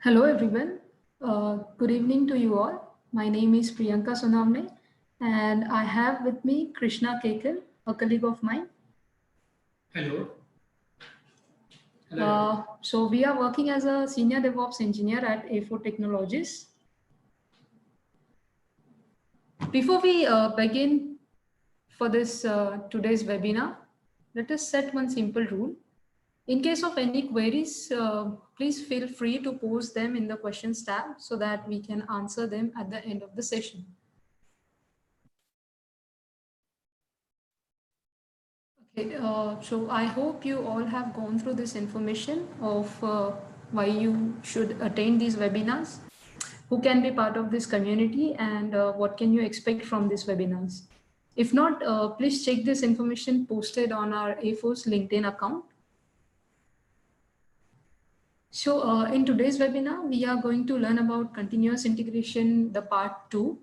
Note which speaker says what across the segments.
Speaker 1: Hello everyone. Good evening to you all. My name is Priyanka Sonamne and I have with me Krishna Kekal, a colleague of mine.
Speaker 2: Hello.
Speaker 1: So we are working as a senior DevOps engineer at A4 Technologies. Before we begin for this today's webinar, let us set one simple rule. In case of any queries, please feel free to post them in the questions tab so that we can answer them at the end of the session. Okay, so I hope you all have gone through this information of why you should attend these webinars, who can be part of this community, and what can you expect from these webinars. If not, please check this information posted on our A4's LinkedIn account. So in today's webinar, we are going to learn about continuous integration, the part 2,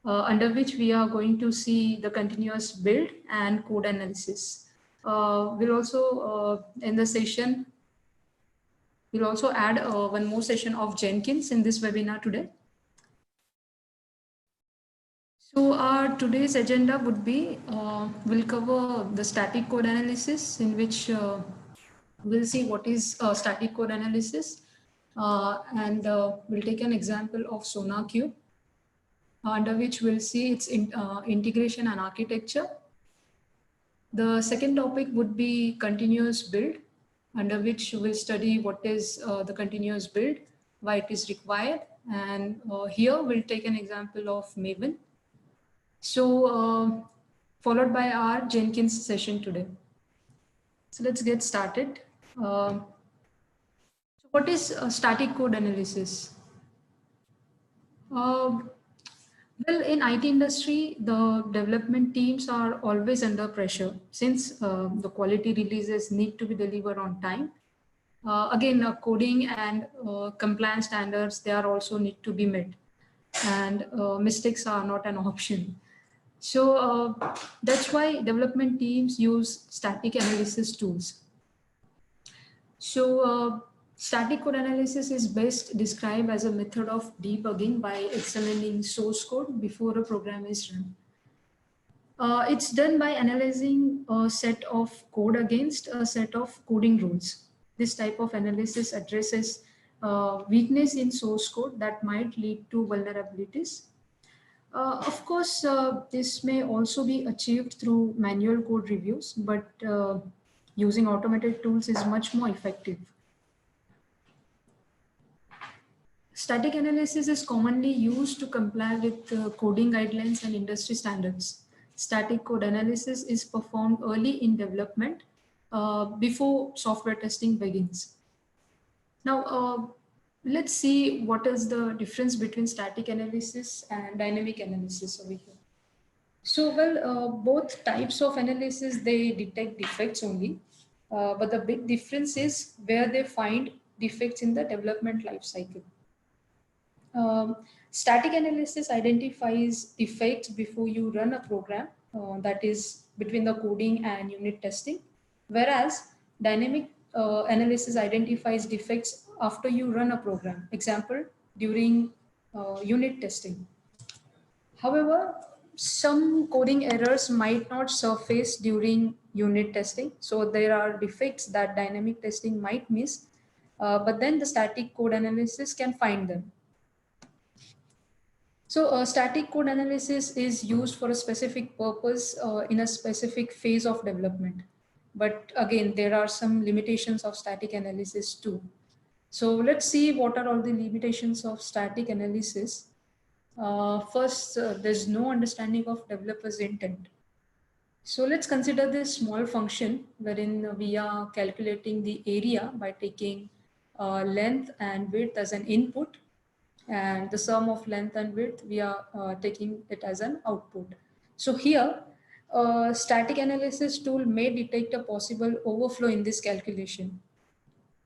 Speaker 1: under which we are going to see the continuous build and code analysis. We'll also, in the session, we'll also add one more session of Jenkins in this webinar today. So our today's agenda would be, we'll cover the static code analysis, in which we'll see what is static code analysis, and we'll take an example of SonarQube, under which we'll see its integration and architecture. The second topic would be continuous build, under which we'll study what is the continuous build, why it is required, and here we'll take an example of Maven. So followed by our Jenkins session today. So let's get started. So what is static code analysis? Well, in IT industry, the development teams are always under pressure since the quality releases need to be delivered on time. Again, coding and compliance standards, they are also need to be met, and mistakes are not an option. So that's why development teams use static analysis tools. So static code analysis is best described as a method of debugging by examining source code before a program is run. It's done by analyzing a set of code against a set of coding rules. This type of analysis addresses weakness in source code that might lead to vulnerabilities. Of course, this may also be achieved through manual code reviews, but using automated tools is much more effective. Static analysis is commonly used to comply with coding guidelines and industry standards. Static code analysis is performed early in development before software testing begins. Now, let's see what is the difference between static analysis and dynamic analysis over here. So, well, both types of analysis, they detect defects only, but the big difference is where they find defects in the development life cycle. Static analysis identifies defects before you run a program, that is between the coding and unit testing, whereas dynamic analysis identifies defects after you run a program, example, during unit testing. However, some coding errors might not surface during unit testing. So there are defects that dynamic testing might miss, but then the static code analysis can find them. So static code analysis is used for a specific purpose in a specific phase of development. But again, there are some limitations of static analysis too. So let's see what are all the limitations of static analysis. First, there's no understanding of developer's intent. So let's consider this small function wherein we are calculating the area by taking length and width as an input, and the sum of length and width, we are taking it as an output. So here, a static analysis tool may detect a possible overflow in this calculation,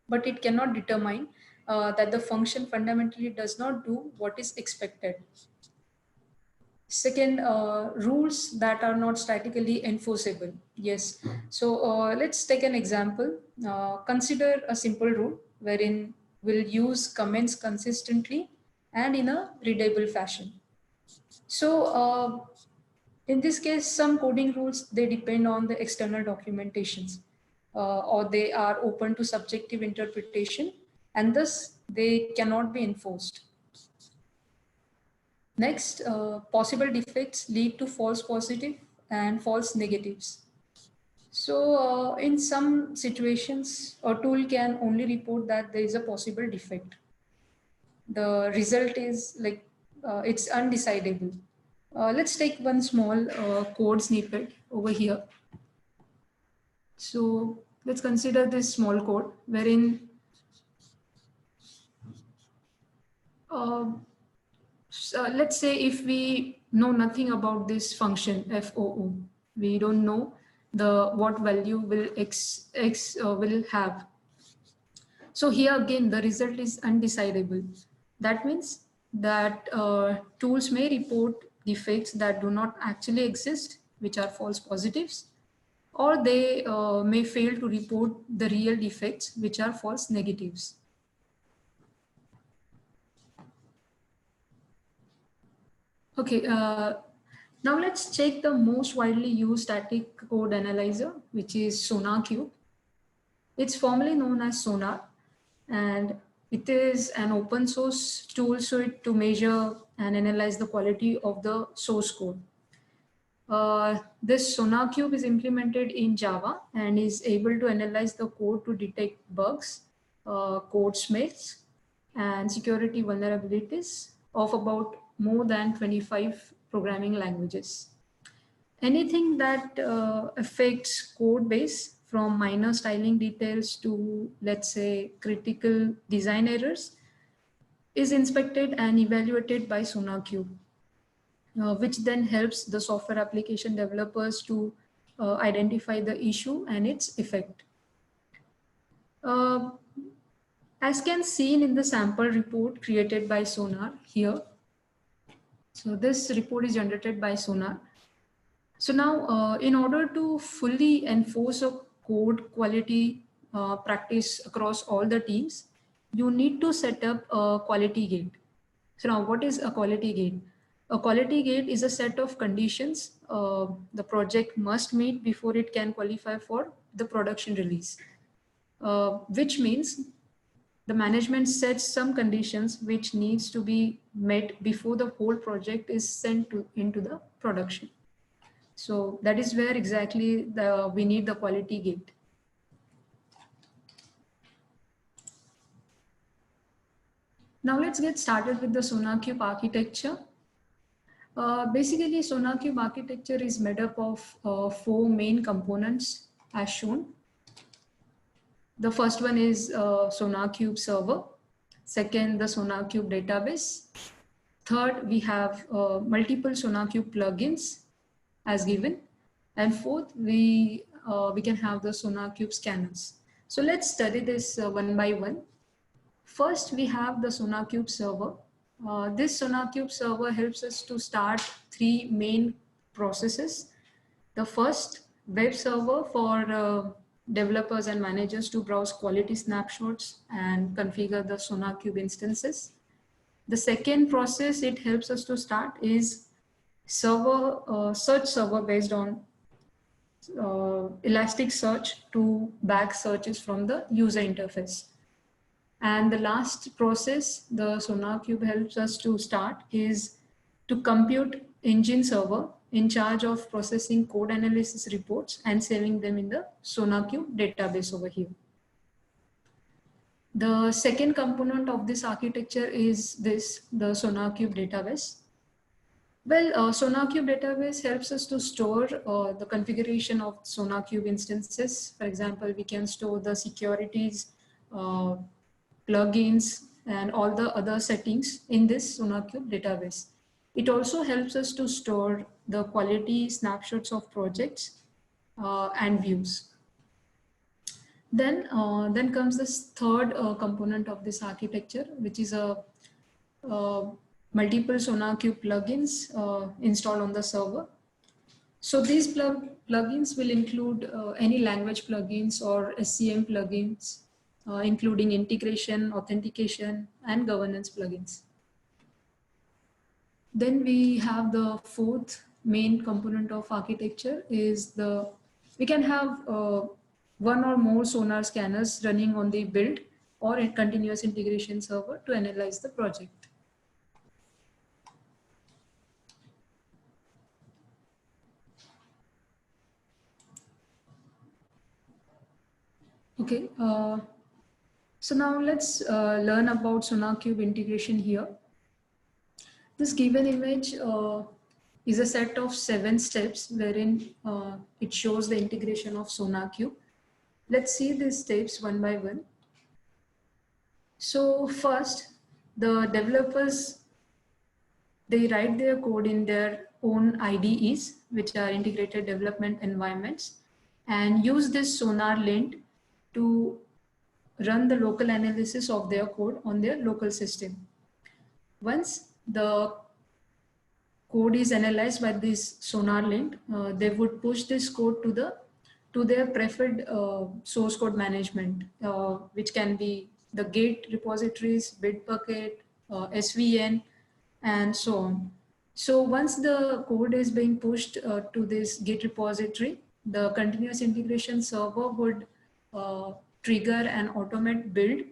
Speaker 1: but it cannot determine that the function fundamentally does not do what is expected. Second, rules that are not statically enforceable. Yes. So let's take an example. Consider a simple rule wherein will use comments consistently and in a readable fashion. So in this case, some coding rules, they depend on the external documentations or they are open to subjective interpretation, and thus they cannot be enforced. Next, possible defects lead to false positive and false negatives. So in some situations, a tool can only report that there is a possible defect. The result is like it's undecidable. Let's take one small code snippet over here. So let's consider this small code wherein let's say if we know nothing about this function FOO, we don't know the what value will x will have. So here again, the result is undecidable. That means that tools may report defects that do not actually exist, which are false positives, or they may fail to report the real defects, which are false negatives. Okay, now let's check the most widely used static code analyzer, which is SonarQube. It's formally known as Sonar, and it is an open source tool suite to measure and analyze the quality of the source code. This SonarQube is implemented in Java and is able to analyze the code to detect bugs, code smells, and security vulnerabilities of about more than 25 programming languages. Anything that affects code base, from minor styling details to, let's say, critical design errors, is inspected and evaluated by SonarQube, which then helps the software application developers to identify the issue and its effect. As can seen in the sample report created by Sonar here. So this report is generated by Sonar. So now in order to fully enforce a code quality practice across all the teams, you need to set up a quality gate. So now what is a quality gate? A quality gate is a set of conditions the project must meet before it can qualify for the production release, which means the management sets some conditions which needs to be met before the whole project is sent into the production. So that is where exactly we need the quality gate. Now let's get started with the SonarQube architecture. Basically, SonarQube architecture is made up of 4 main components as shown. The first one is SonarQube server. Second, the SonarQube database. Third, we have multiple SonarQube plugins as given. And fourth, we can have the SonarQube scanners. So let's study this one by one. First, we have the SonarQube server. This SonarQube server helps us to start 3 main processes. The first, web server for developers and managers to browse quality snapshots and configure the SonarQube instances. The second process it helps us to start is server search server based on Elasticsearch to back searches from the user interface. And the last process the SonarQube helps us to start is to compute engine server in charge of processing code analysis reports and saving them in the SonarQube database over here. The second component of this architecture is the SonarQube database. Well, SonarQube database helps us to store the configuration of SonarQube instances. For example, we can store the securities, plugins, and all the other settings in this SonarQube database. It also helps us to store the quality snapshots of projects and views. Then comes this third component of this architecture, which is a multiple SonarQube plugins installed on the server. So these plugins will include any language plugins or SCM plugins including integration, authentication, and governance plugins. Then we have the fourth main component of architecture is we can have one or more sonar scanners running on the build or a continuous integration server to analyze the project. Okay, so now let's learn about SonarQube integration here. This given image is a set of 7 steps wherein it shows the integration of SonarQube. Let's see these steps one by one. So first, the developers, they write their code in their own IDEs, which are integrated development environments, and use this sonar lint to run the local analysis of their code on their local system. Once the code is analyzed by this sonar lint, they would push this code to their preferred source code management, which can be the Git repositories, Bitbucket, SVN, and so on. So once the code is being pushed to this Git repository, the continuous integration server would trigger an automate build,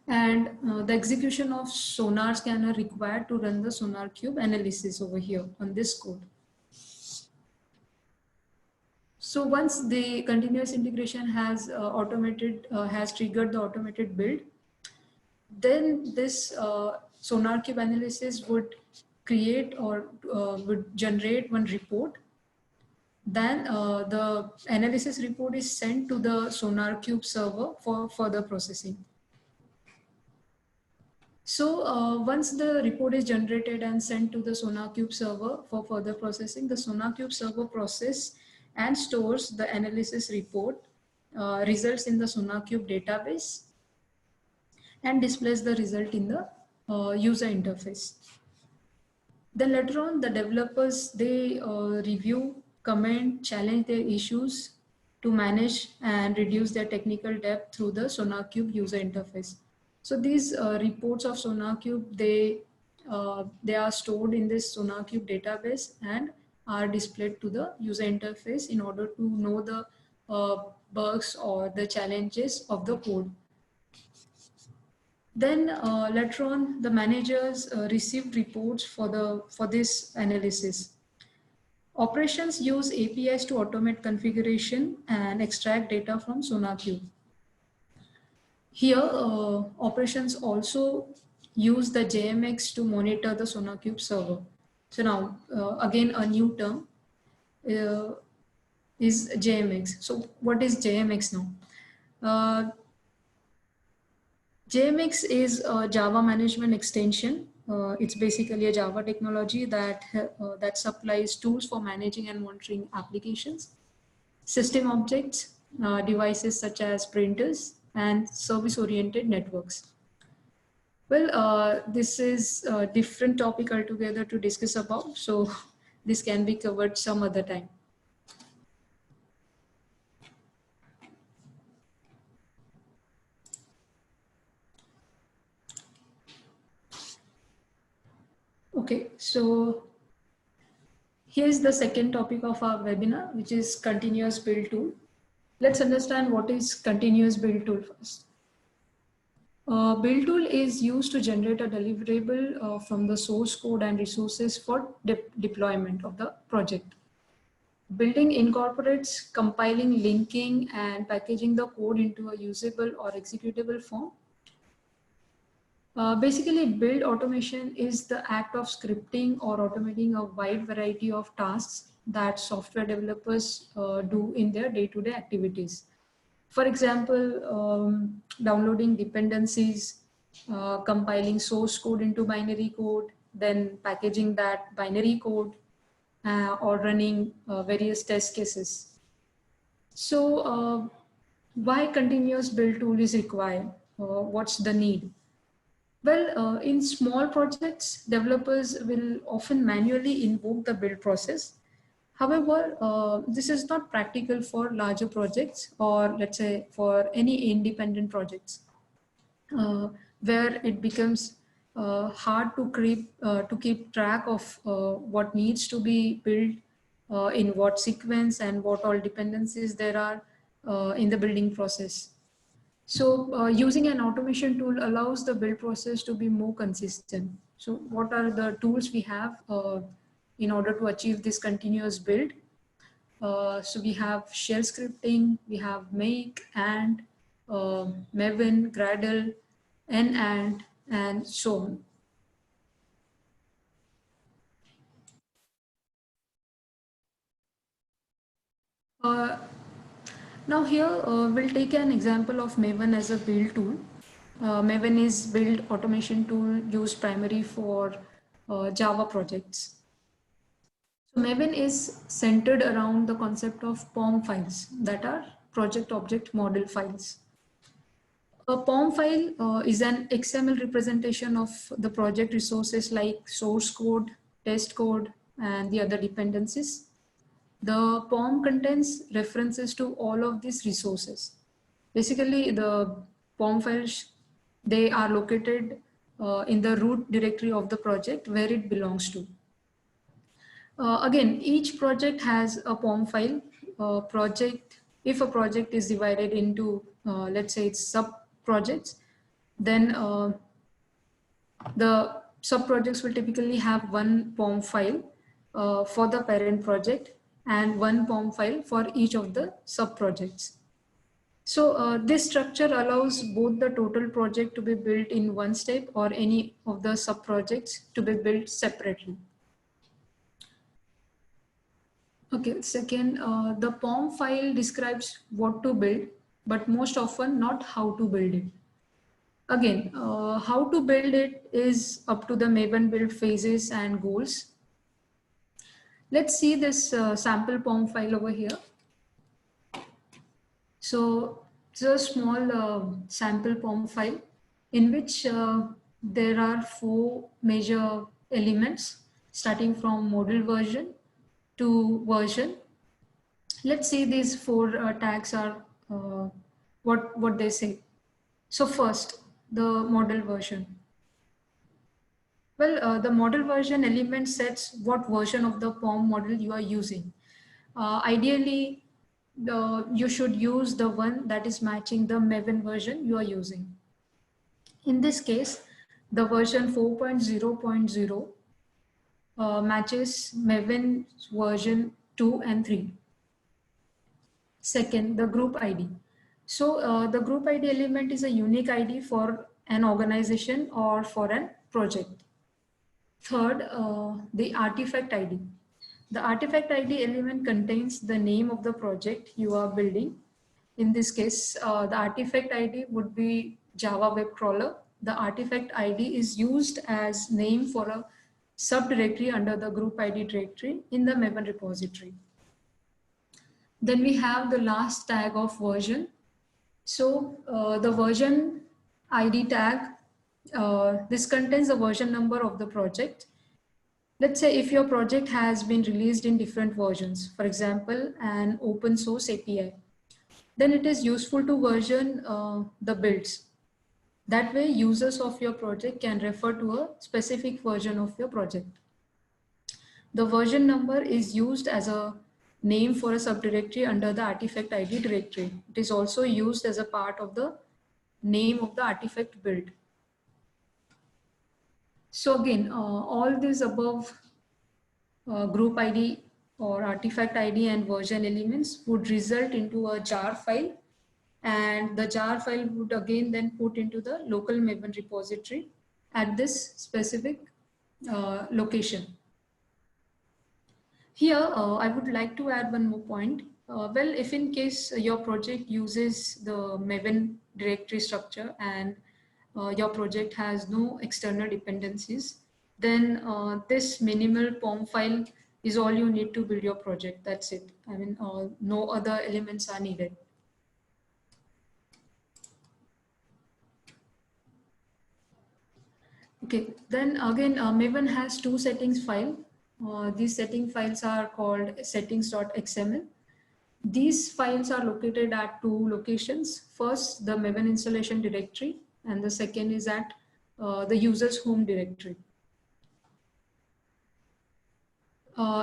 Speaker 1: and the execution of sonar scanner required to run the SonarQube analysis over here on this code. So once the continuous integration has has triggered the automated build, then this SonarQube analysis would create or would generate one report. Then the analysis report is sent to the SonarQube server for further processing. So once the report is generated and sent to the SonarQube server for further processing, the SonarQube server process and stores the analysis report, results in the SonarQube database, and displays the result in the user interface. Then later on, the developers, they review, comment, challenge their issues to manage and reduce their technical debt through the SonarQube user interface. So these reports of SonarQube, they are stored in this SonarQube database and are displayed to the user interface in order to know the bugs or the challenges of the code. Then later on, the managers received reports for this analysis. Operations use APIs to automate configuration and extract data from SonarQube. Here, operations also use the JMX to monitor the SonarQube server. So now, again, a new term is JMX. So what is JMX now? JMX is a Java management extension. It's basically a Java technology that supplies tools for managing and monitoring applications, system objects, devices such as printers, and service-oriented networks. Well, this is a different topic altogether to discuss about, so this can be covered some other time. Okay, so here's the second topic of our webinar, which is continuous build tool. Let's understand what is continuous build tool first. Build tool is used to generate a deliverable from the source code and resources for deployment of the project. Building incorporates compiling, linking, and packaging the code into a usable or executable form. Basically, build automation is the act of scripting or automating a wide variety of tasks that software developers do in their day-to-day activities. For example, downloading dependencies, compiling source code into binary code, then packaging that binary code, or running various test cases. So why continuous build tool is required? What's the need? Well, in small projects, developers will often manually invoke the build process. However, this is not practical for larger projects, or let's say for any independent projects, where it becomes hard to keep track of what needs to be built in what sequence and what all dependencies there are in the building process. So using an automation tool allows the build process to be more consistent. So what are the tools we have in order to achieve this continuous build? So we have shell scripting, we have Make, Ant, Maven, Gradle, Nant, and so on. Now here we'll take an example of Maven as a build tool. Maven is build automation tool used primarily for Java projects. So Maven is centered around the concept of POM files, that are project object model files. A POM file is an XML representation of the project resources like source code, test code, and the other dependencies. The POM contains references to all of these resources. Basically, the POM files, they are located in the root directory of the project where it belongs to. Again, each project has a POM file. If a project is divided into, let's say it's sub projects, then the sub projects will typically have one POM file for the parent project and one POM file for each of the sub projects. So this structure allows both the total project to be built in one step or any of the sub projects to be built separately. Okay, second, the POM file describes what to build, but most often not how to build it. Again, how to build it is up to the Maven build phases and goals. Let's see this sample POM file over here. So it's a small sample POM file in which there are 4 major elements starting from model version to version. Let's see these 4 tags are what they say. So first, the model version. Well, the model version element sets what version of the POM model you are using. Ideally, you should use the one that is matching the Maven version you are using. In this case, the version 4.0.0 matches Maven's version 2 and 3. Second, the group ID. So the group ID element is a unique ID for an organization or for a project. Third, the artifact ID. The artifact ID element contains the name of the project you are building. In this case, the artifact ID would be Java Web Crawler. The artifact ID is used as name for a subdirectory under the group ID directory in the Maven repository. Then we have the last tag of version. So the version ID tag, this contains the version number of the project. Let's say if your project has been released in different versions, for example, an open source API, then it is useful to version the builds. That way, users of your project can refer to a specific version of your project. The version number is used as a name for a subdirectory under the artifact ID directory. It is also used as a part of the name of the artifact build. So again, all these above group ID or artifact ID and version elements would result into a jar file, and the jar file would again then put into the local Maven repository at this specific location. Here, I would like to add one more point. Well, if in case your project uses the Maven directory structure and your project has no external dependencies, then this minimal POM file is all you need to build your project. That's it. I mean, no other elements are needed. Okay, then again, Maven has 2 settings file. These setting files are called settings.xml. These files are located at two locations. First, the Maven installation directory, and the second is at the user's home directory.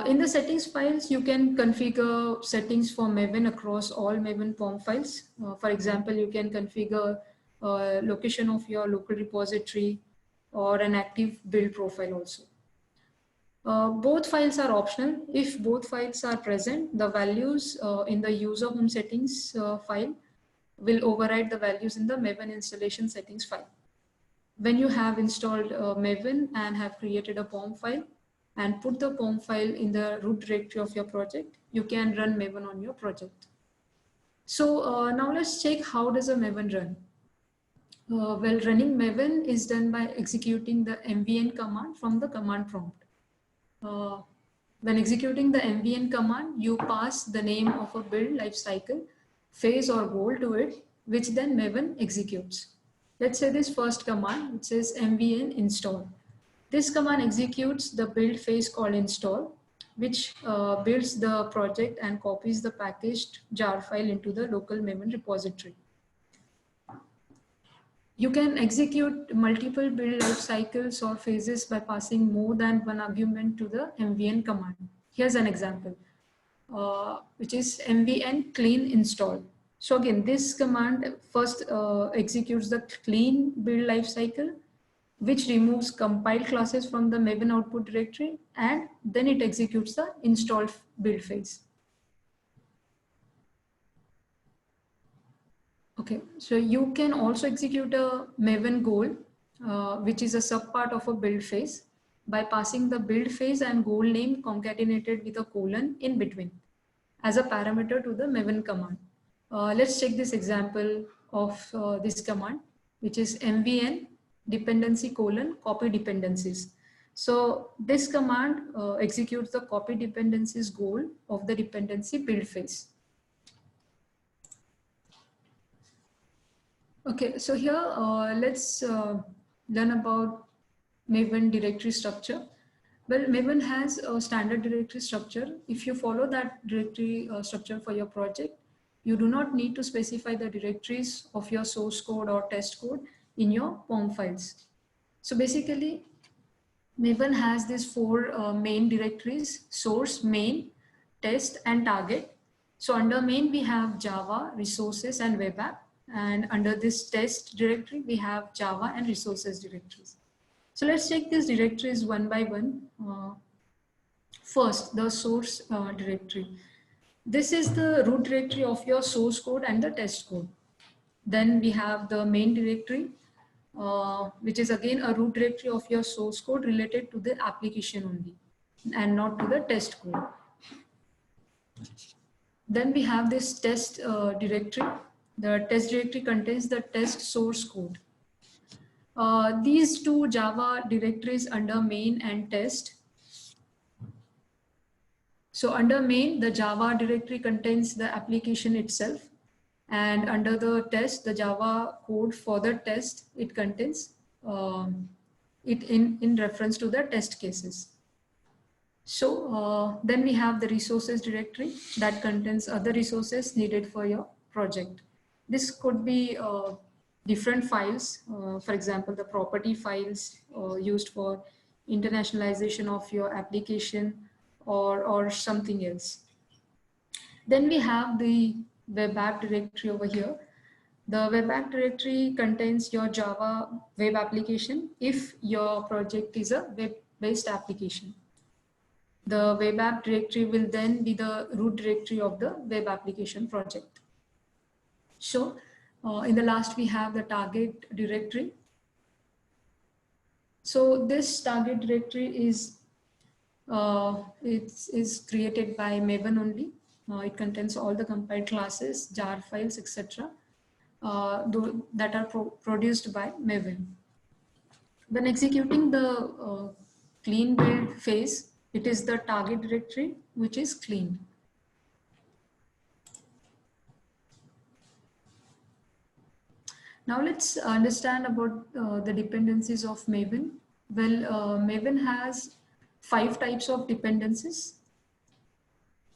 Speaker 1: In the settings files, you can configure settings for Maven across all Maven POM files. For example, you can configure location of your local repository or an active build profile also. Both files are optional. If both files are present, the values in the user home settings file will override the values in the Maven installation settings file. When you have installed Maven and have created a POM file and put the POM file in the root directory of your project, you can run Maven on your project. So now let's check how does a Maven run. Well, running Maven is done by executing the mvn command from the command prompt. When executing the mvn command, you pass the name of a build lifecycle, phase or goal to it, which then Maven executes. Let's say this first command, which says mvn install. This command executes the build phase called install, which builds the project and copies the packaged jar file into the local Maven repository. You can execute multiple build life cycles or phases by passing more than one argument to the mvn command. Here's an example, which is mvn clean install. So again, this command first executes the clean build life cycle, which removes compiled classes from the Maven output directory, and then it executes the install build phase. Okay, so you can also execute a Maven goal, which is a subpart of a build phase, by passing the build phase and goal name concatenated with a colon in between as a parameter to the Maven command. Let's check this example of this command, which is mvn dependency colon copy dependencies. So this command executes the copy dependencies goal of the dependency build phase. Okay, so here let's learn about Maven directory structure. Well, Maven has a standard directory structure. If you follow that directory structure for your project, you do not need to specify the directories of your source code or test code in your POM files. So basically, Maven has these four main directories: source, main, test, and target. So under main, we have Java, resources, and web app. And under this test directory, we have Java and resources directories. So let's take these directories one by one. First, the source directory. This is the root directory of your source code and the test code. Then we have the main directory, which is again a root directory of your source code related to the application only and not to the test code. Then we have this test directory. The test directory contains the test source code. These two Java directories under main and test. So under main, the Java directory contains the application itself. And under the test, the Java code for the test, it contains it in reference to the test cases. So then we have the resources directory that contains other resources needed for your project. This could be different files, for example, the property files used for internationalization of your application or something else. Then we have the web app directory over here. The web app directory contains your Java web application if your project is a web-based application. The web app directory will then be the root directory of the web application project. So in the last, we have the target directory. So this target directory is created by Maven only. It contains all the compiled classes, jar files, etc. That are produced by Maven. When executing the clean build phase, it is the target directory which is cleaned. Now let's understand about the dependencies of Maven. Well, Maven has 5 types of dependencies.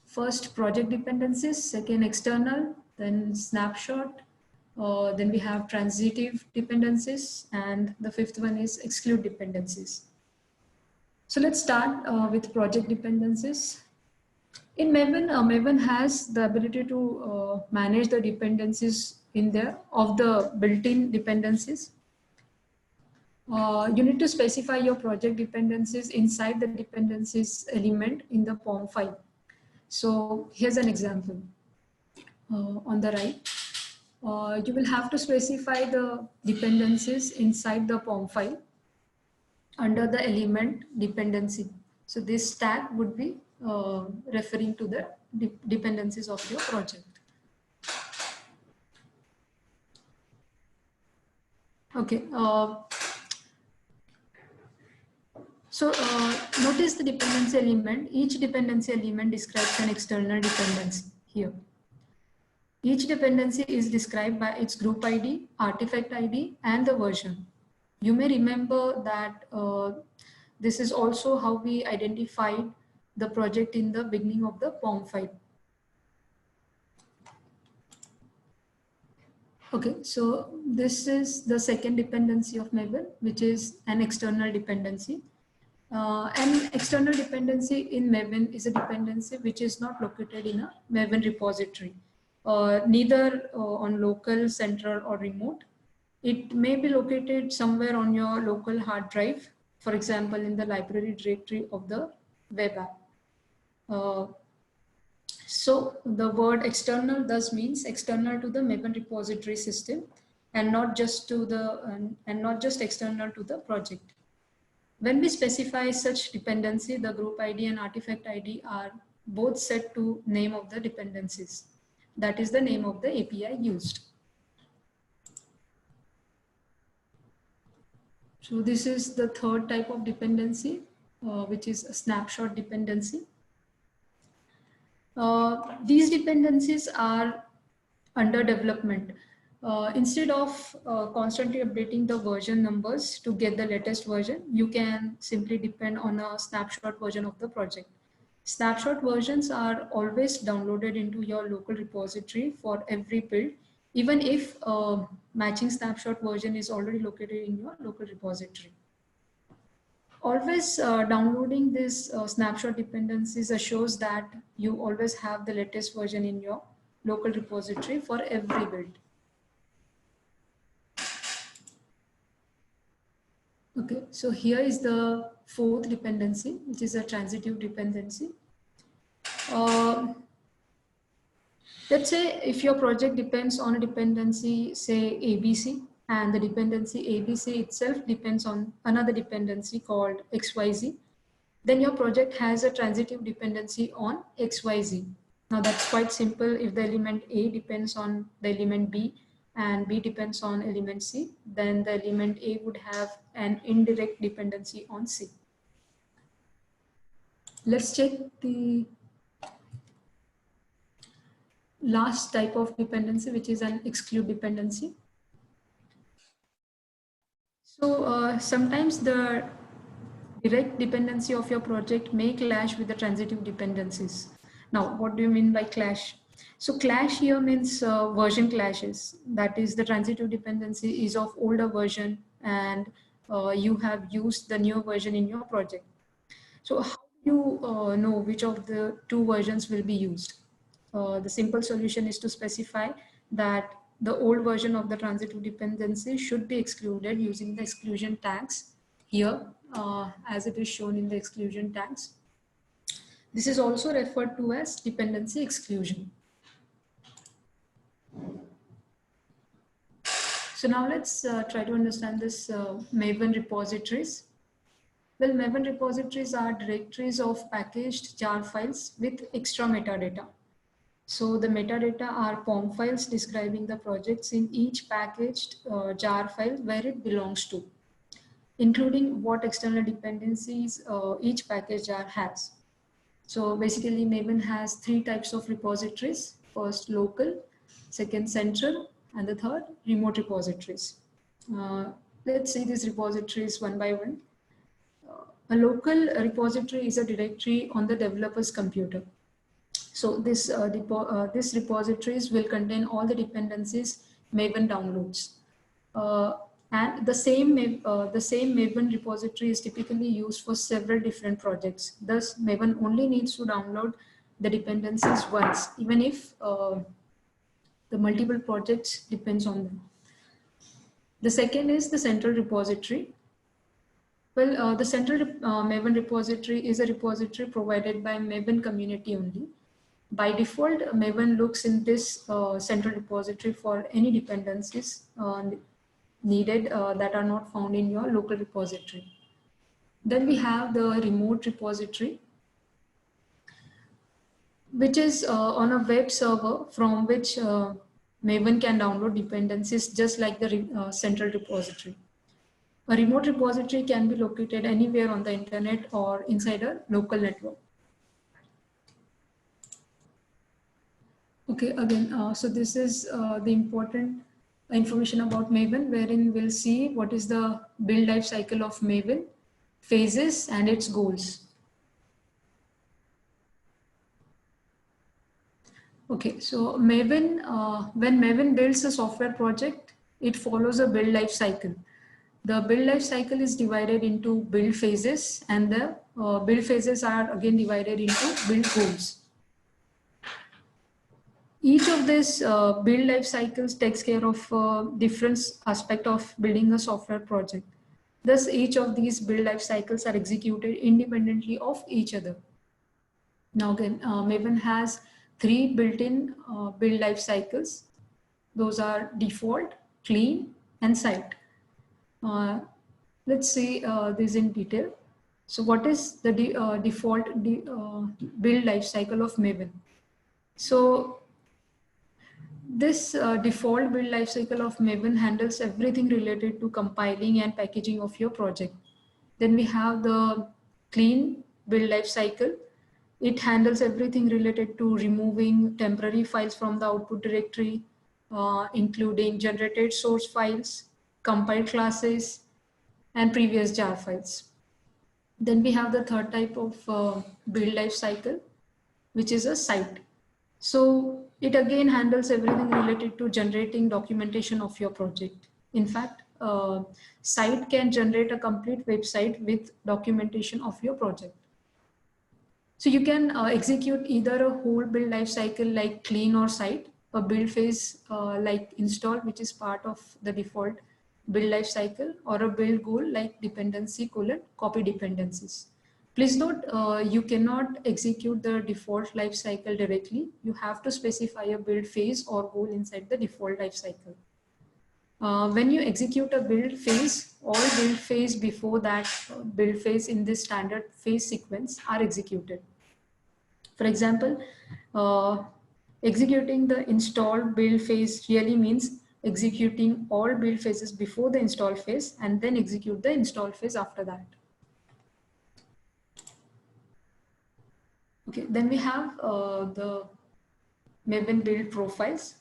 Speaker 1: First, project dependencies, second, external, then snapshot, then we have transitive dependencies, and the fifth one is exclude dependencies. So let's start with project dependencies. In Maven, Maven has the ability to manage the dependencies in there of the built-in dependencies. You need to specify your project dependencies inside the dependencies element in the POM file. So here's an example on the right. You will have to specify the dependencies inside the POM file under the element dependency. So this tag would be referring to the dependencies of your project. Okay. Notice the dependency element. Each dependency element describes an external dependency here. Each dependency is described by its group ID, artifact ID, and the version. You may remember that this is also how we identified the project in the beginning of the POM file. Okay, so this is the second dependency of Maven, which is an external dependency. An external dependency in Maven is a dependency which is not located in a Maven repository, neither on local, central, or remote. It may be located somewhere on your local hard drive, for example, in the library directory of the web app. So the word external thus means external to the Maven repository system, and not just to the and not just external to the project. When we specify such dependency, the group ID and artifact ID are both set to name of the dependencies. That is the name of the API used. So this is the third type of dependency, which is a snapshot dependency. These dependencies are under development. Instead of constantly updating the version numbers to get the latest version, you can simply depend on a snapshot version of the project. Snapshot versions are always downloaded into your local repository for every build, even if matching snapshot version is already located in your local repository. Always downloading this snapshot dependencies assures that you always have the latest version in your local repository for every build. Okay, so here is the fourth dependency, which is a transitive dependency. Let's say if your project depends on a dependency, say ABC, and the dependency ABC itself depends on another dependency called XYZ, then your project has a transitive dependency on XYZ. Now that's quite simple. If the element A depends on the element B and B depends on element C, then the element A would have an indirect dependency on C. Let's check the last type of dependency, which is an exclude dependency. So sometimes the direct dependency of your project may clash with the transitive dependencies. Now, what do you mean by clash? So clash here means version clashes. That is, the transitive dependency is of older version and you have used the newer version in your project. So how do you know which of the two versions will be used? The simple solution is to specify that the old version of the transitive dependency should be excluded using the exclusion tags here, as it is shown in the exclusion tags. This is also referred to as dependency exclusion. So now let's try to understand this Maven repositories. Well, Maven repositories are directories of packaged jar files with extra metadata. So the metadata are POM files describing the projects in each packaged jar file where it belongs to, including what external dependencies each package jar has. So basically Maven has three types of repositories. First, local, second, central, and the third, remote repositories. Let's see these repositories one by one. A local repository is a directory on the developer's computer. So this repositories will contain all the dependencies Maven downloads. And the same Maven repository is typically used for several different projects. Thus, Maven only needs to download the dependencies once, even if the multiple projects depends on them. The second is the central repository. Well, the central Maven repository is a repository provided by Maven community only. By default, Maven looks in this central repository for any dependencies needed that are not found in your local repository. Then we have the remote repository, which is on a web server from which Maven can download dependencies just like the central repository. A remote repository can be located anywhere on the internet or inside a local network. Okay, again, so this is the important information about Maven, wherein we'll see what is the build life cycle of Maven, phases, and its goals. Okay, so Maven, when Maven builds a software project, it follows a build life cycle. The build life cycle is divided into build phases, and the build phases are again divided into build goals. Each of these build life cycles takes care of different aspect of building a software project. Thus, each of these build life cycles are executed independently of each other. Now again, Maven has three built-in build life cycles. Those are default, clean, and site. Let's see this in detail. So what is the default build life cycle of Maven? So this default build lifecycle of Maven handles everything related to compiling and packaging of your project. Then we have the clean build lifecycle. It handles everything related to removing temporary files from the output directory, including generated source files, compiled classes, and previous jar files. Then we have the third type of build lifecycle, which is a site. So it again handles everything related to generating documentation of your project. In fact, site can generate a complete website with documentation of your project. So you can execute either a whole build lifecycle like clean or site, a build phase like install, which is part of the default build lifecycle, or a build goal like dependency : copy dependencies. Please note, you cannot execute the default lifecycle directly. You have to specify a build phase or goal inside the default lifecycle. When you execute a build phase, all build phase before that build phase in this standard phase sequence are executed. For example, executing the install build phase really means executing all build phases before the install phase and then execute the install phase after that. Okay, then we have the Maven build profiles.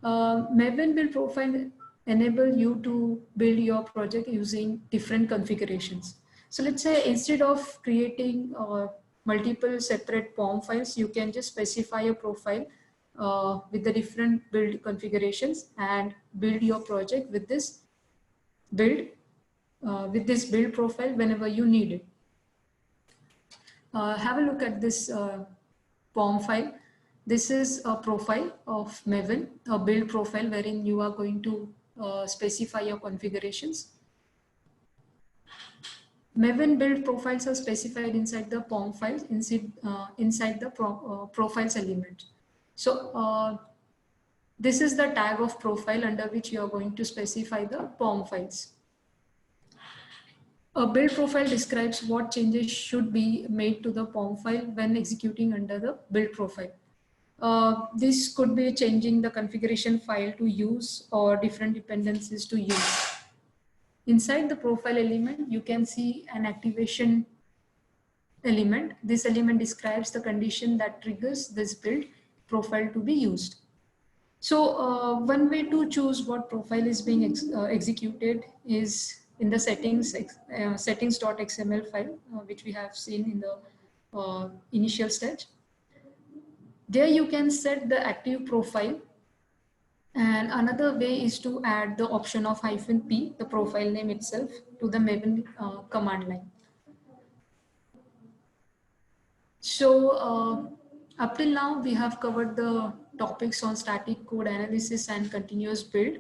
Speaker 1: Maven build profile enable you to build your project using different configurations. So let's say instead of creating multiple separate POM files, you can just specify a profile with the different build configurations and build your project with this build profile whenever you need it. Have a look at this POM file. This is a profile of Maven, a build profile wherein you are going to specify your configurations. Maven build profiles are specified inside the POM files, inside the profiles element. So this is the tag of profile under which you are going to specify the POM files. A build profile describes what changes should be made to the POM file when executing under the build profile. This could be changing the configuration file to use or different dependencies to use. Inside the profile element, you can see an activation element. This element describes the condition that triggers this build profile to be used. So one way to choose what profile is being executed is in the settings.xml file, which we have seen in the initial stage. There you can set the active profile. And another way is to add the option of -p, the profile name itself, to the Maven command line. So up till now, we have covered the topics on static code analysis and continuous build.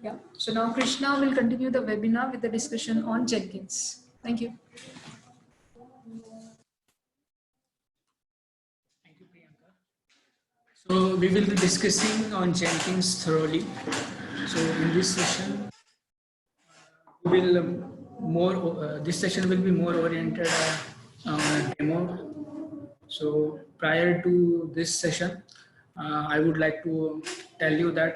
Speaker 1: Yeah. So now Krishna will continue the webinar with the discussion on Jenkins. Thank you.
Speaker 2: Thank you, Priyanka. So we will be discussing on Jenkins thoroughly. So in this session, we will this session will be more oriented on demo. So prior to this session, I would like to tell you that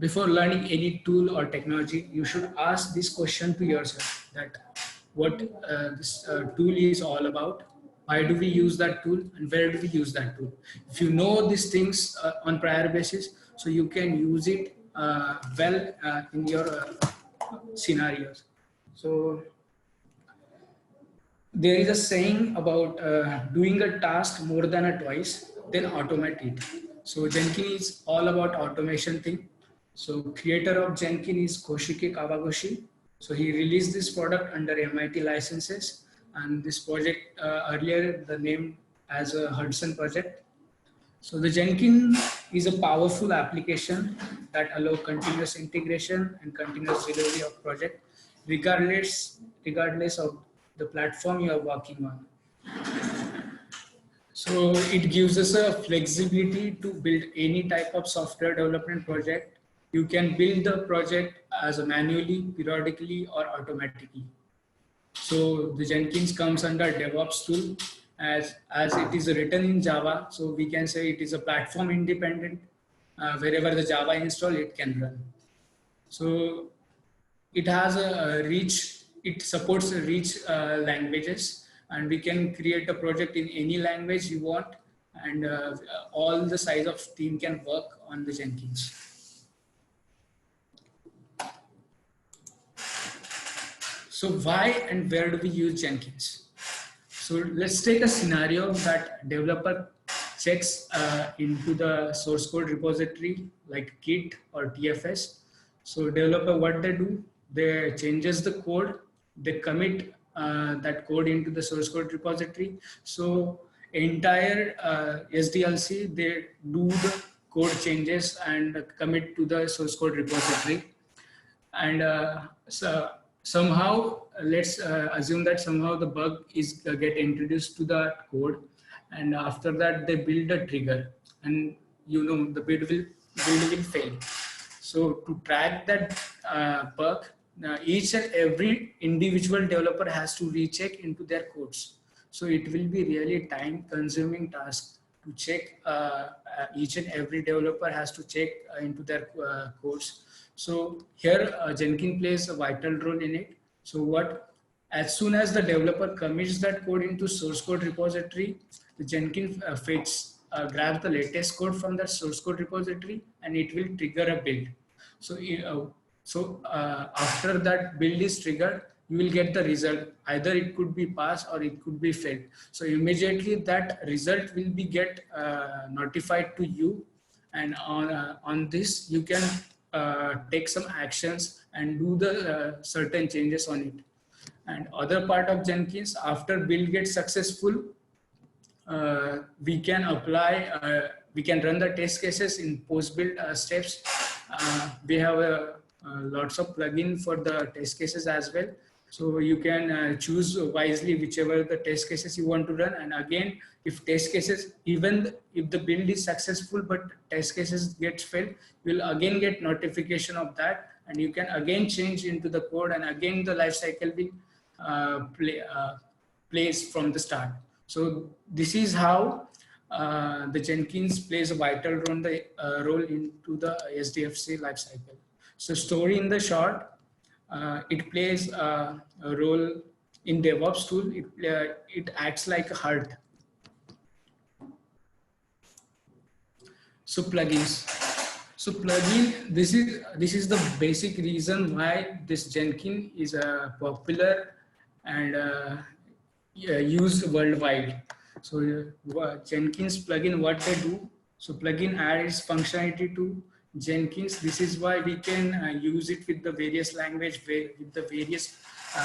Speaker 2: before learning any tool or technology, you should ask this question to yourself: that what this tool is all about, why do we use that tool, and where do we use that tool. If you know these things on prior basis, so you can use it well in your scenarios. So there is a saying about doing a task more than a twice, then automate it. So Jenkins is all about automation thing. So creator of Jenkins is Koshike Kawagoshi. So he released this product under MIT licenses, and this project earlier the name as a Hudson project. So the Jenkins is a powerful application that allows continuous integration and continuous delivery of project, regardless of the platform you are working on. So it gives us a flexibility to build any type of software development project. You can build the project as a manually, periodically, or automatically. So the Jenkins comes under DevOps tool as it is written in Java. So we can say it is a platform independent. Wherever the Java install, it can run. So it has it supports rich languages, and we can create a project in any language you want, and all the size of team can work on the Jenkins. So why and where do we use Jenkins? So let's take a scenario that developer checks into the source code repository like Git or TFS. So developer, what they do, they changes the code, they commit that code into the source code repository. So entire SDLC, they do the code changes and commit to the source code repository. And so somehow, let's assume that somehow the bug is get introduced to the code, and after that they build a trigger, and the build will fail. So to track that bug, each and every individual developer has to recheck into their codes. So it will be really time-consuming task to check. Each and every developer has to check into their codes. So here Jenkins plays a vital role in it. So as soon as the developer commits that code into source code repository, the Jenkins grabs the latest code from that source code repository, and it will trigger a build. So after that build is triggered, you will get the result. Either it could be pass or it could be failed. So immediately that result will be notified to you, and on this you can take some actions and do the certain changes on it. And other part of Jenkins, after build gets successful, we can we can run the test cases in post build steps. We have lots of plugin for the test cases as well. So you can choose wisely whichever the test cases you want to run. And again, if test cases, even if the build is successful, but test cases gets failed, you will again get notification of that. And you can again change into the code, and again the life cycle will plays from the start. So this is how the Jenkins plays a vital role into the SDFC lifecycle. So story in the short, it plays a role in DevOps tool. It acts like a heart. So plugins. So plugin, this is the basic reason why this Jenkins is popular and yeah, used worldwide. So Jenkins plugin, what they do? So plugin adds functionality to Jenkins. This is why we can use it with the various language, with the various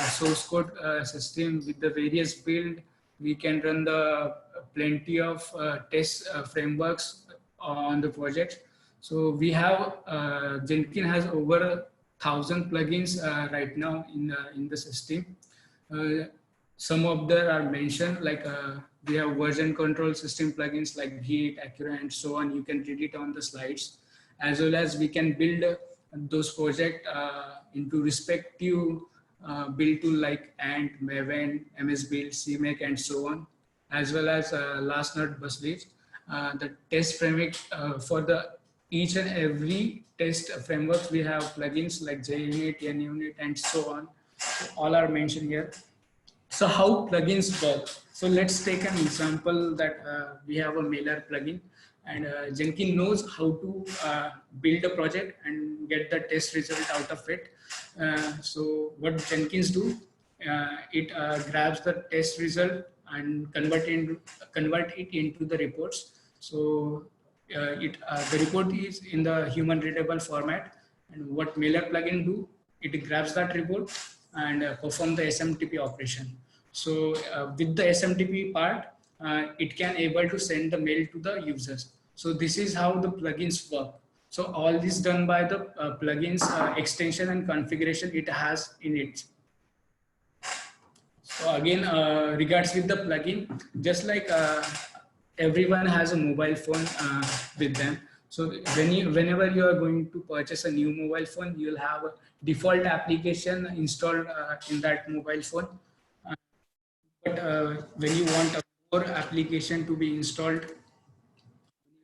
Speaker 2: source code system, with the various build. We can run the plenty of test frameworks on the project. So we have Jenkins has over 1,000 plugins right now in the system. Some of them are mentioned, like we have version control system plugins like Git, Accura, and so on. You can read it on the slides, as well as we can build those projects into respective build tool like Ant, Maven, MS Build, CMake, and so on, as well as last not but least, the test framework for the each and every test framework. We have plugins like JUnit, NUnit, and so on. So all are mentioned here. So how plugins work? So let's take an example that we have a Mailer plugin, and Jenkins knows how to build a project and get the test result out of it. So what Jenkins do, it grabs the test result and convert it into the reports. So the report is in the human readable format, and what Mailer plugin do, it grabs that report and perform the SMTP operation. So with the SMTP part, it can able to send the mail to the users. So this is how the plugins work. So all this done by the plugins extension and configuration it has in it. So again, regards with the plugin, just like everyone has a mobile phone with them. So whenever you are going to purchase a new mobile phone, you'll have a default application installed in that mobile phone. But when you want a more application to be installed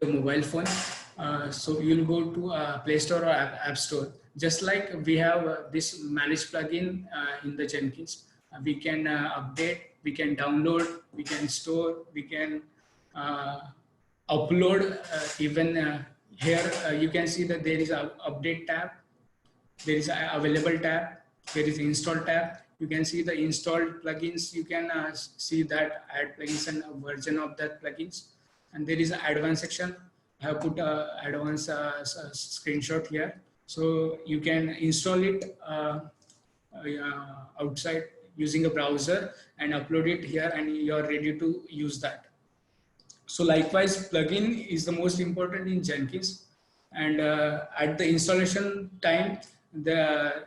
Speaker 2: on your mobile phone, so you'll go to Play Store or App Store. Just like we have this managed plugin in the Jenkins, we can update, we can download, we can store, we can upload. Even here you can see that there is a update tab, there is a available tab, there is install tab. You can see the installed plugins. You can see that add plugins and a version of that plugins. And there is an advanced section. I have put advanced screenshot here. So you can install it outside using a browser and upload it here, and you're ready to use that. So likewise, plugin is the most important in Jenkins. And at the installation time,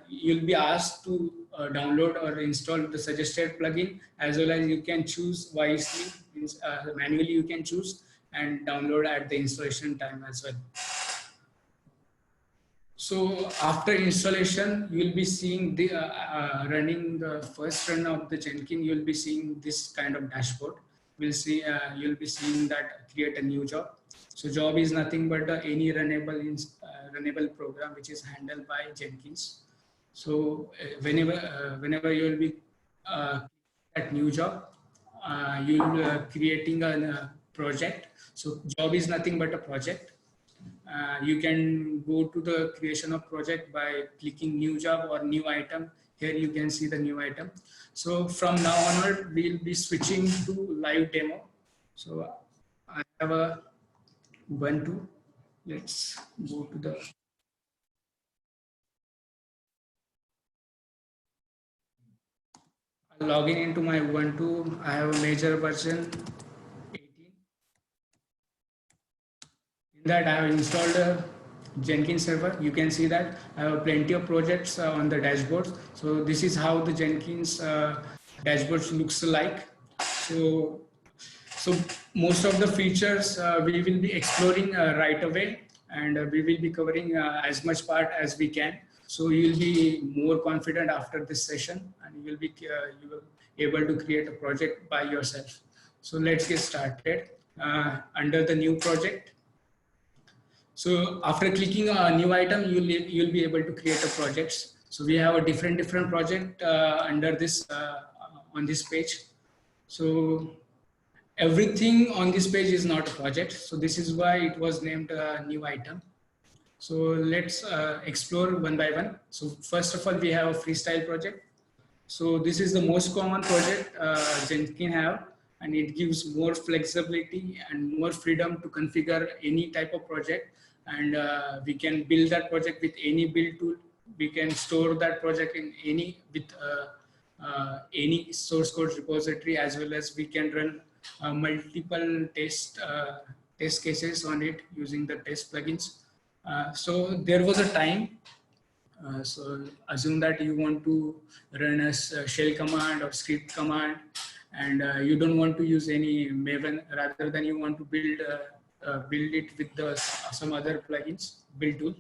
Speaker 2: you'll be asked to download or install the suggested plugin, as well as you can choose wisely, manually you can choose and download at the installation time as well. So after installation, you'll be seeing the running the first run of the Jenkins. You'll be seeing this kind of dashboard. We'll see. You'll be seeing that create a new job. So job is nothing but any runnable program which is handled by Jenkins. So whenever you'll be at new job, you'll creating a project. So job is nothing but a project. You can go to the creation of project by clicking new job or new item. Here you can see the new item. So from now onward, we'll be switching to live demo. So I have a Ubuntu. Let's go to the logging into my Ubuntu. I have a major version 18. In that I have installed a Jenkins server. You can see that I have plenty of projects on the dashboards. So this is how the Jenkins dashboard looks like. So most of the features we will be exploring right away, and we will be covering as much part as we can. So you will be more confident after this session, and you will be able to create a project by yourself. So let's get started. Under the new project. So after clicking a new item, you'll be able to create a projects. So we have a different project under this on this page. So everything on this page is not a project. So this is why it was named a new item. So let's explore one by one. So first of all, we have a freestyle project. So this is the most common project Jenkins have, and it gives more flexibility and more freedom to configure any type of project. And we can build that project with any build tool. We can store that project in any source code repository, as well as we can run multiple test cases on it using the test plugins. So there was a time, so assume that you want to run a shell command or script command, and you don't want to use any Maven, rather than you want to build it with some other plugins, build tool.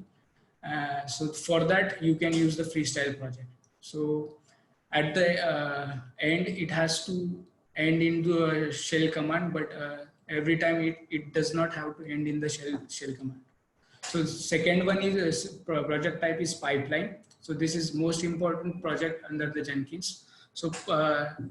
Speaker 2: So for that, you can use the freestyle project. So at the end, it has to end into a shell command, but every time it does not have to end in the shell command. So second one is project type is pipeline. So this is most important project under the Jenkins. So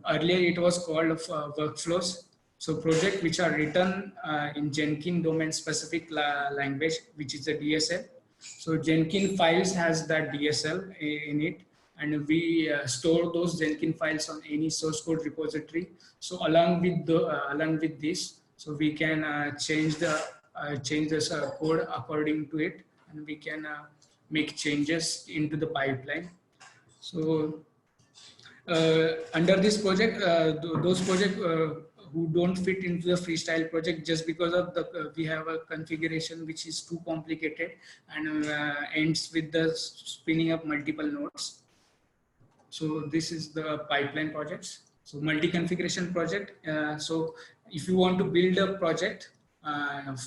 Speaker 2: earlier it was called workflows. So project which are written in Jenkins domain specific language, which is the DSL. So Jenkins files has that DSL in it, and we store those Jenkins files on any source code repository. So along with this, so we can change this code according to it, and we can make changes into the pipeline. So under this project, those projects who don't fit into the freestyle project, just because of the we have a configuration which is too complicated and ends with the spinning up multiple nodes. So this is the pipeline projects. So multi-configuration project. So if you want to build a project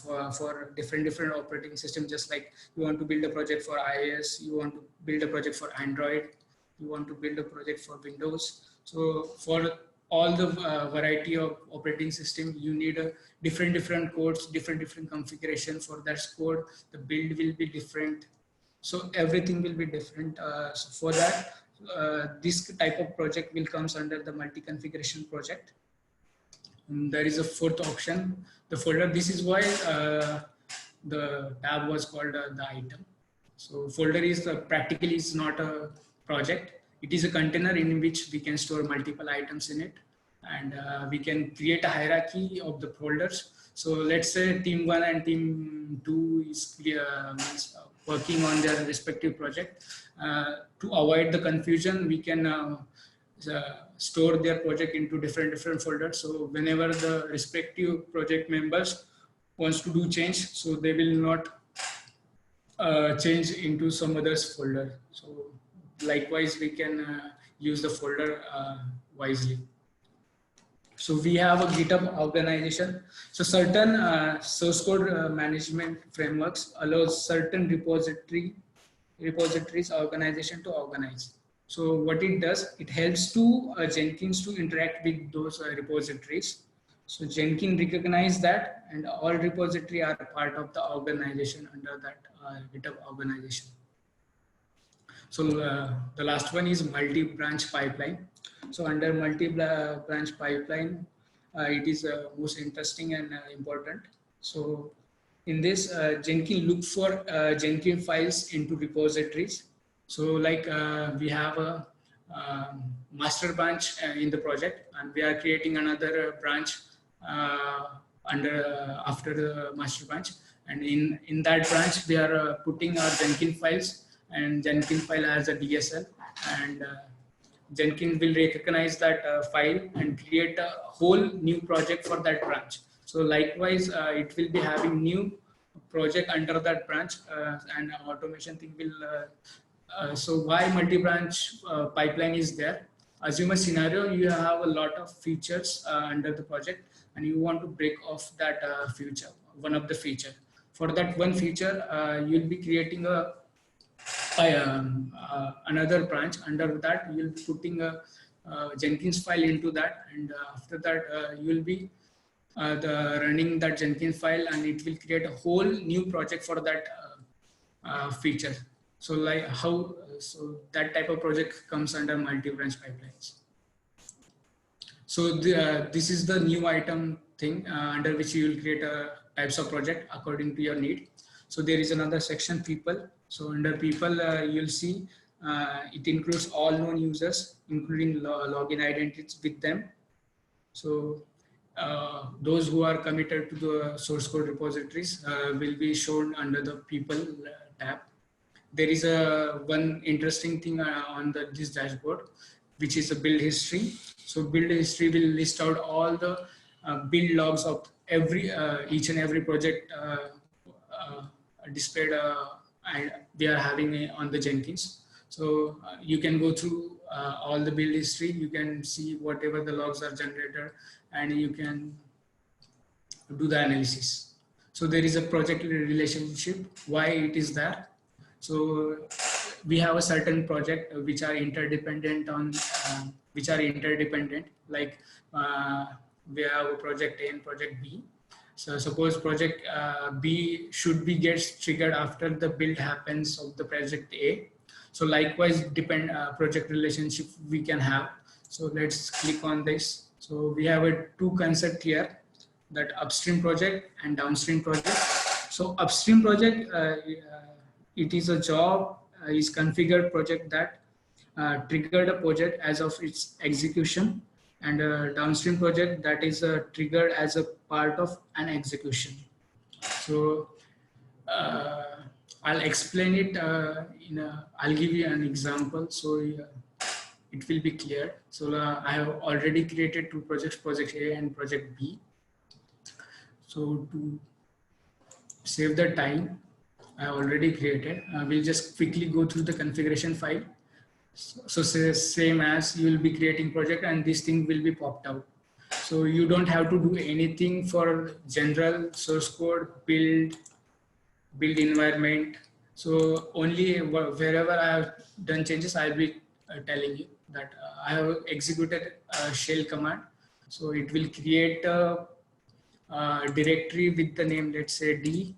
Speaker 2: for different operating systems, just like you want to build a project for iOS, you want to build a project for Android, you want to build a project for Windows. So for all the variety of operating system, you need a different codes, different configuration for that code. The build will be different. So everything will be different. So for that, this type of project will comes under the multi-configuration project. And there is a fourth option, the folder. This is why the tab was called the item. So folder is practically is not a project. It is a container in which we can store multiple items in it, and we can create a hierarchy of the folders. So let's say team 1 and team 2 is working on their respective project. To avoid the confusion, we can store their project into different folders. So whenever the respective project members wants to do change, so they will not change into some other's folder. So likewise, we can use the folder wisely. So we have a GitHub organization. So certain source code management frameworks allows certain repositories organization to organize. So what it does, it helps to Jenkins to interact with those repositories. So Jenkins recognize that, and all repository are part of the organization under that GitHub organization. So the last one is multi-branch pipeline. So under multi-branch pipeline, it is most interesting and important. So in this, Jenkins look for Jenkins files into repositories. So like we have a master branch in the project, and we are creating another branch after the master branch. And in that branch, we are putting our Jenkins files, and Jenkins file has a DSL, and Jenkins will recognize that file and create a whole new project for that branch. So likewise, it will be having new project under that branch, and automation thing will. So why multi-branch pipeline is there? Assume a scenario, you have a lot of features under the project, and you want to break off that feature, one of the feature. For that one feature, you'll be creating another branch. Under that, you'll be putting a Jenkins file into that, and after that, you'll be running that Jenkins file, and it will create a whole new project for that feature. So like how, so that type of project comes under multi-branch pipelines. So this is the new item thing under which you will create types of project according to your need. So there is another section, people. So under people, you'll see it includes all known users, including login identities with them. So those who are committed to the source code repositories will be shown under the people tab. There is a one interesting thing on this dashboard, which is a build history. So build history will list out all the build logs of every each and every project displayed and we are having on the Jenkins. So you can go through all the build history. You can see whatever the logs are generated, and you can do the analysis. So there is a project relationship. Why it is there? So we have a certain project which are interdependent on like we have a project A and project B. So suppose project B should be gets triggered after the build happens of the project A. So likewise project relationship we can have. So let's click on this. So we have a two concept here, that upstream project and downstream project. So upstream project, it is a job, is configured project that triggered a project as of its execution, and a downstream project that is triggered as a part of an execution. So I'll explain it I'll give you an example, so it will be clear. So I have already created two projects, project A and project B. So to save the time, I already created. We'll just quickly go through the configuration file. So same as you will be creating project and this thing will be popped out. So you don't have to do anything for general source code, build environment. So only wherever I have done changes, I'll be telling you that I have executed a shell command. So it will create a directory with the name, let's say D.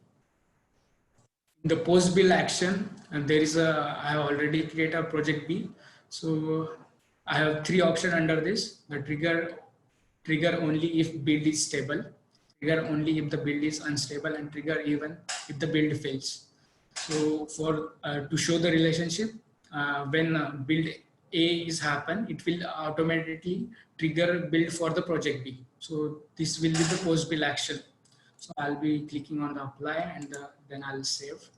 Speaker 2: The post build action, and there is I have already created a project B. So I have three options under this: the trigger only if build is stable, trigger only if the build is unstable, and trigger even if the build fails. So for to show the relationship, when build A is happen, it will automatically trigger build for the project B. So this will be the post build action. So I'll be clicking on the apply, and then I'll save.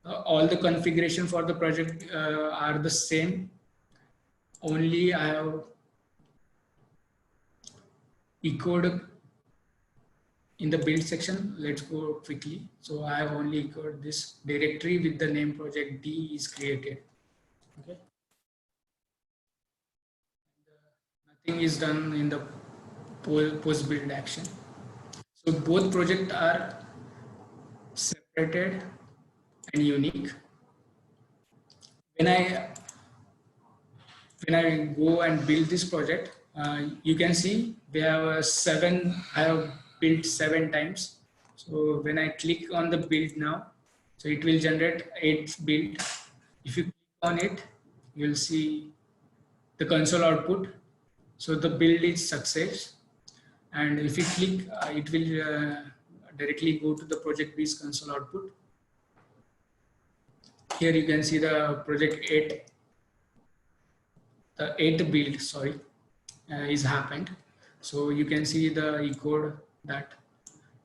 Speaker 2: All the configuration for the project are the same. Only I have echoed in the build section. Let's go quickly. So I have only echoed this directory with the name project D is created. Okay. Nothing is done in the post build action. So both projects are separated and unique. When I go and build this project, you can see we have I have built 7 times. So when I click on the build now, so it will generate 8 build. If you click on it, you'll see the console output. So the build is success. And if you click, it will directly go to the project B's console output. Here you can see the project 8, the 8th build, sorry, is happened. So you can see the E-code that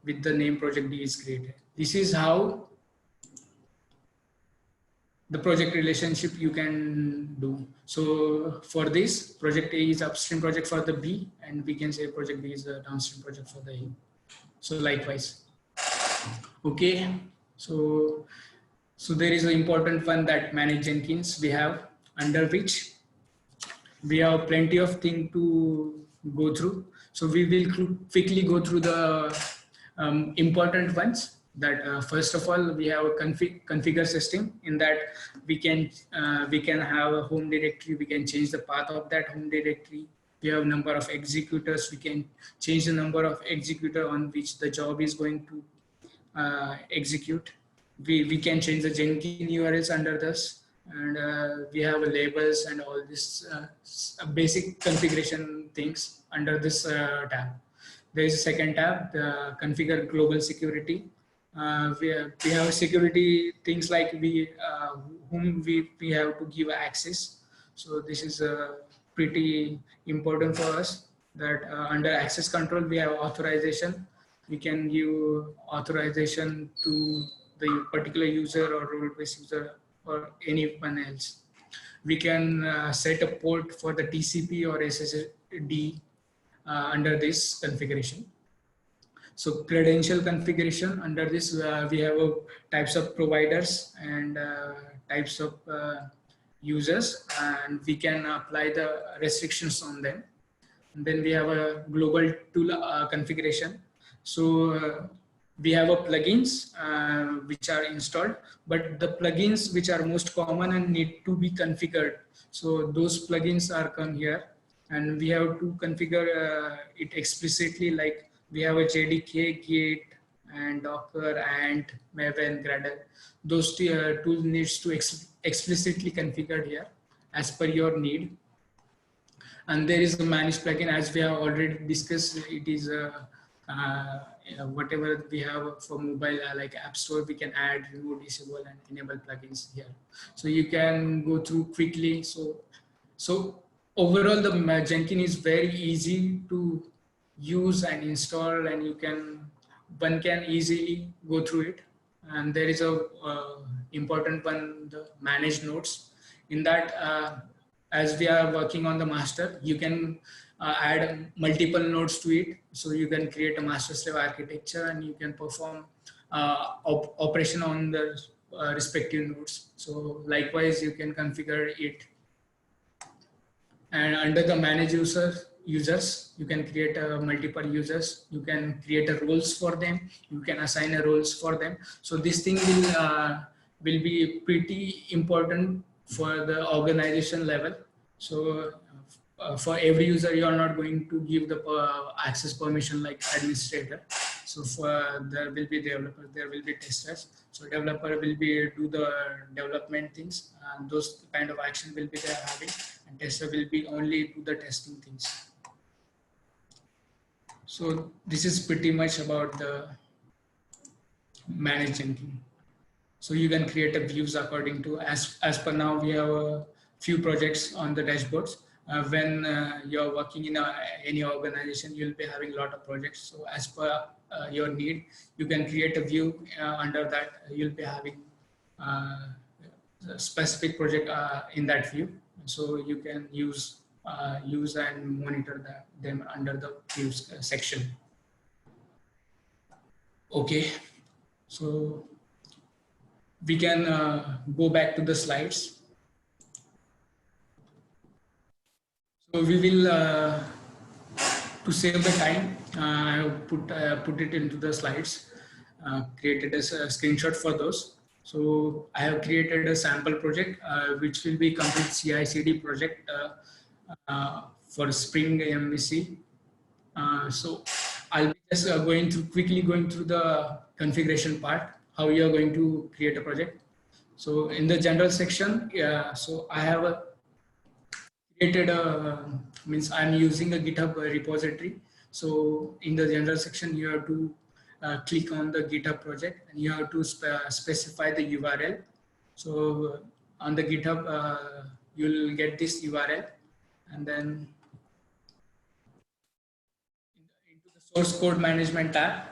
Speaker 2: with the name project B is created. This is how the project relationship you can do. So for this, project A is upstream project for the B, and we can say project B is a downstream project for the A. So likewise. Okay, so there is an important one, that manage Jenkins we have, under which we have plenty of things to go through. So we will quickly go through the important ones. That first of all, we have a configure system. In that we can have a home directory. We can change the path of that home directory. We have number of executors. We can change the number of executor on which the job is going to execute. We can change the Jenkins URLs under this, and we have labels and all this basic configuration things under this tab. There is a second tab, the configure global security. We have security things like whom we have to give access. So this is pretty important for us that under access control we have authorization. We can give authorization to the particular user or role-based user or anyone else. We can set a port for the TCP or SSD under this configuration. So credential configuration under this, we have types of providers and types of users, and we can apply the restrictions on them. And then we have a global tool configuration. So we have a plugins which are installed, but the plugins which are most common and need to be configured. So those plugins are come here, and we have to configure it explicitly, like we have a JDK, Git, and Docker, and Maven, Gradle. Those tools needs to explicitly configured here as per your need. And there is a managed plugin, as we have already discussed. It is whatever we have for mobile, like App Store, we can add, remove, disable, and enable plugins here. So you can go through quickly. So overall, the Jenkins is very easy to use and install, and one can easily go through it. And there is a important one, the manage nodes. In that, as we are working on the master, you can add multiple nodes to it. So you can create a master slave architecture, and you can perform operation on the respective nodes. So likewise, you can configure it. And under the manage users, you can create multiple users. You can create a roles for them. You can assign a roles for them. So this thing will be pretty important for the organization level. So for every user, you are not going to give the access permission like administrator. So there will be developers, there will be testers. So developer will be do the development things, and those kind of action will be there having, and tester will be only do the testing things. So this is pretty much about the manage Jenkins. So you can create a views according to, as per now, we have a few projects on the dashboards. When you're working in any organization, you'll be having a lot of projects. So as per your need, you can create a view under that. You'll be having a specific project in that view. So you can use and monitor them under the views section. Okay, so we can go back to the slides. So we will, to save the time, I have put it into the slides, created a screenshot for those. So I have created a sample project, which will be complete CI/CD project for Spring MVC. So I'll be just quickly going through the configuration part, how you are going to create a project. So in the general section, so I have created means I'm using a GitHub repository. So in the general section, you have to click on the GitHub project, and you have to specify the URL. So on the GitHub, you'll get this URL, and then into the source code management tab,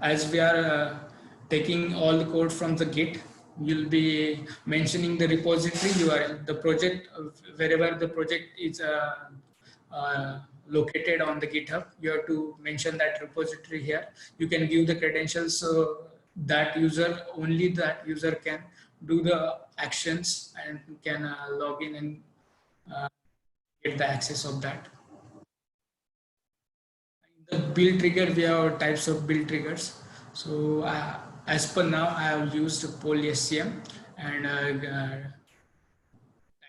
Speaker 2: as we are taking all the code from the Git, you'll be mentioning the repository URL, the project, wherever the project is located on the GitHub. You have to mention that repository here. You can give the credentials, so that user, only that user can do the actions and can log in and get the access of that. In the build trigger, we have types of build triggers. So as per now, I have used PolySCM and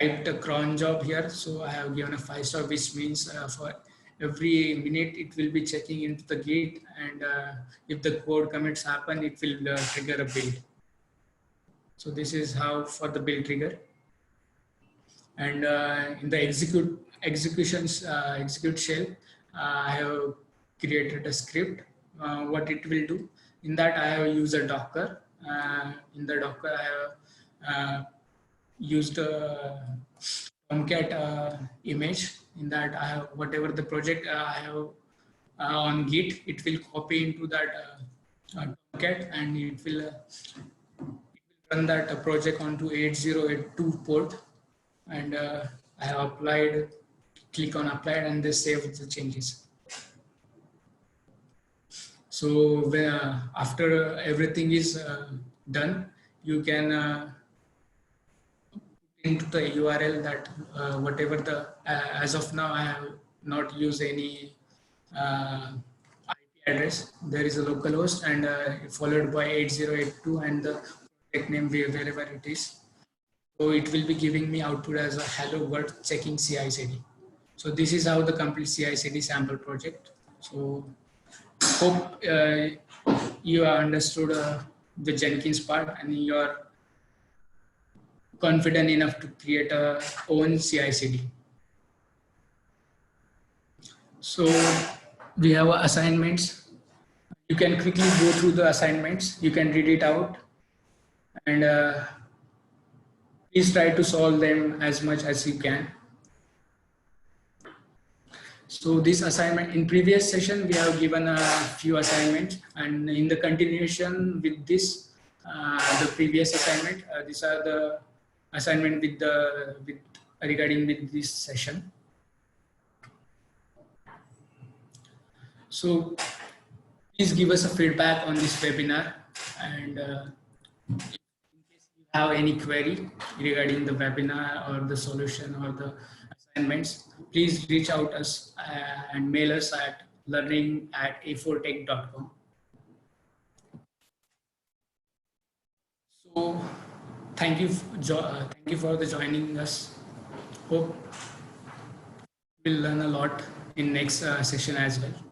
Speaker 2: typed a cron job here. So I have given a 5-star, which means for every minute it will be checking into the Git, and if the code commits happen, it will trigger a build. So this is how for the build trigger. And in the execute shell, I have created a script. What it will do in that I have used a Docker. In the Docker, I have used a Tomcat image. In that, I have whatever the project I have on Git, it will copy into that Tomcat, and it will run that project onto 8082 port. And I have applied, click on applied, and they save the changes. So after everything is done, you can into the URL that whatever the as of now I have not used any IP address. There is a localhost and followed by 8082 and the project name wherever it is. So it will be giving me output as a hello world checking CI/CD. So this is how the complete CI/CD sample project. So hope you have understood the Jenkins part and you are confident enough to create a own CI/CD. So we have assignments. You can quickly go through the assignments. You can read it out and please try to solve them as much as you can. So this assignment, in previous session, we have given a few assignments, and in the continuation with this, the previous assignment, these are the assignment regarding with this session. So please give us a feedback on this webinar, and in case you have any query regarding the webinar or the solution or the assignments, please reach out us and mail us at learning@a4tech.com. So thank you for the joining us. Hope we'll learn a lot in next session as well.